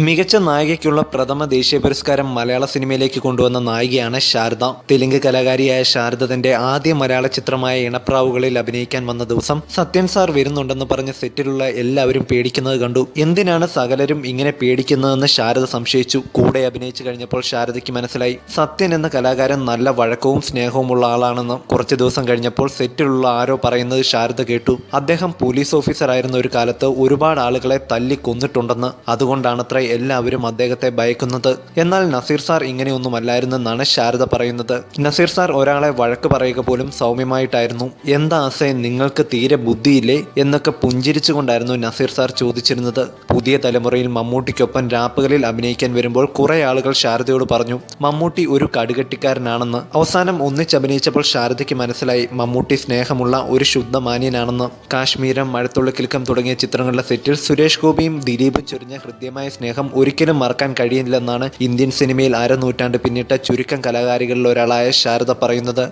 മികച്ച നായികയ്ക്കുള്ള പ്രഥമ ദേശീയ പുരസ്കാരം മലയാള സിനിമയിലേക്ക് കൊണ്ടുവന്ന നായികയാണ് ശാരദ. തെലുങ്ക് കലാകാരിയായ ശാരദ തന്റെ ആദ്യ മലയാള ചിത്രമായ ഇണപ്രാവുകളിൽ അഭിനയിക്കാൻ വന്ന ദിവസം സത്യൻ സാർ വരുന്നുണ്ടെന്ന് പറഞ്ഞ് സെറ്റിലുള്ള എല്ലാവരും പേടിക്കുന്നത് കണ്ടു. എന്തിനാണ് സകലരും ഇങ്ങനെ പേടിക്കുന്നതെന്ന് ശാരദ സംശയിച്ചു. കൂടെ അഭിനയിച്ചു കഴിഞ്ഞപ്പോൾ ശാരദയ്ക്ക് മനസ്സിലായി സത്യൻ എന്ന കലാകാരൻ നല്ല വഴക്കവും സ്നേഹവുമുള്ള ആളാണെന്ന്. കുറച്ചു ദിവസം കഴിഞ്ഞപ്പോൾ സെറ്റിലുള്ള ആരോ പറയുന്നത് ശാരദ കേട്ടു. അദ്ദേഹം പോലീസ് ഓഫീസറായിരുന്ന ഒരു കാലത്ത് ഒരുപാട് ആളുകളെ തല്ലി കൊന്നിട്ടുണ്ടെന്ന്. അതുകൊണ്ടാണത്ര എല്ലാവരും അദ്ദേഹത്തെ ഭയക്കുന്നത്. എന്നാൽ നസീർ സാർ ഇങ്ങനെയൊന്നുമല്ലായിരുന്നെന്നാണ് ശാരദ പറയുന്നത്. നസീർ സാർ ഒരാളെ വഴക്ക് പറയുക പോലും സൗമ്യമായിട്ടായിരുന്നു. എന്താ ആസേ, നിങ്ങൾക്ക് തീരെ ബുദ്ധിയില്ലേ എന്നൊക്കെ പുഞ്ചിരിച്ചുകൊണ്ടായിരുന്നു നസീർ സാർ ചോദിച്ചിരുന്നത്. പുതിയ തലമുറയിൽ മമ്മൂട്ടിക്കൊപ്പം രാപ്പകലിൽ അഭിനയിക്കാൻ വരുമ്പോൾ കുറെ ആളുകൾ ശാരദയോട് പറഞ്ഞു മമ്മൂട്ടി ഒരു കടുകട്ടിക്കാരനാണെന്ന്. അവസാനം ഒന്നിച്ചഭിനയിച്ചപ്പോൾ ശാരദയ്ക്ക് മനസ്സിലായി മമ്മൂട്ടി സ്നേഹമുള്ള ഒരു ശുദ്ധമാന്യനാണെന്ന്. കാശ്മീരം, മഴത്തുള്ളിക്കിൽക്കം തുടങ്ങിയ ചിത്രങ്ങളുടെ സെറ്റിൽ സുരേഷ് ഗോപിയും ദിലീപും ചൊരിഞ്ഞ ഹൃദ്യമായ സ്നേഹം ഒരിക്കലും മറക്കാൻ കഴിയില്ലെന്നാണ് ഇന്ത്യൻ സിനിമയിൽ അരനൂറ്റാണ്ട് പിന്നിട്ട ചുരുക്കം കലാകാരികളിൽ ഒരാളായ ശാരദ പറയുന്നത്.